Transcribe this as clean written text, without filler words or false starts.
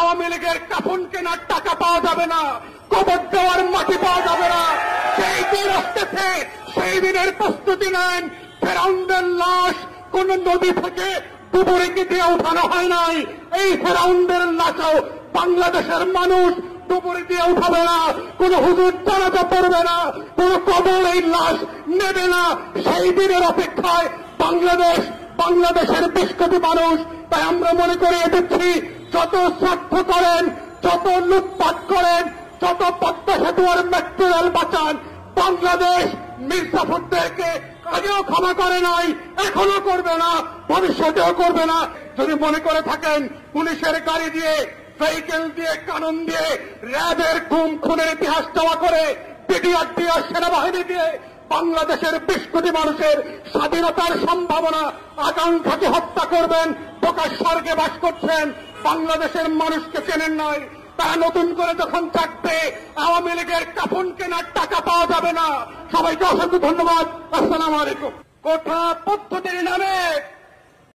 আওয়ামী লীগের কাফন কেনার টাকা পাওয়া যাবে না, কবর দেওয়ার মাটি পাওয়া যাবে না। সেই দিন আসতেছে, সেই দিনের প্রস্তুতি নেন। ফেরাউনের লাশ কোন নদী থেকে ডুবুরিকে দিয়ে উঠানো হয় নাই। এই ফেরাউনের লাশও বাংলাদেশের মানুষ ডুবুরি দিয়ে উঠাবে না, কোন হুজুর জানাজা পড়বে না, কোন কবর এই লাশ নেবে না। সেই দিনের অপেক্ষায় বাংলাদেশের 20 কোটি মানুষ। তাই আমরা মনে করিয়ে দিচ্ছি, যত স্বার্থ করেন, যত লুটপাট করেন, যত পদ্মা সেতু আর মেট্রো রেল বাঁচান, বাংলাদেশ মির্জাফরদেরকে আগেও ক্ষমা করে নাই, এখনো করবে না, ভবিষ্যতেও করবে না। যদি মনে করে থাকেন পুলিশের গাড়ি দিয়ে, ভেহিকেল দিয়ে, কানুন দিয়ে, র্যাবের গুম খুনের ইতিহাস চাওয়া করে, বিডিআর দিয়ে, সেনাবাহিনী দিয়ে বাংলাদেশের 20 কোটি মানুষের স্বাধীনতার সম্ভাবনা আকাঙ্ক্ষাকে হত্যা করবেন, প্রকাশ স্বর্গে বাস করছেন, বাংলাদেশের মানুষকে চেনেন নাই। তারা নতুন করে যখন চাকবে, আওয়ামী লীগের কাফন কেনার টাকা পাওয়া যাবে না। সবাইকে অসংখ্য ধন্যবাদ। আসসালামু আলাইকুম। কোঠা পদ্ধতির নামে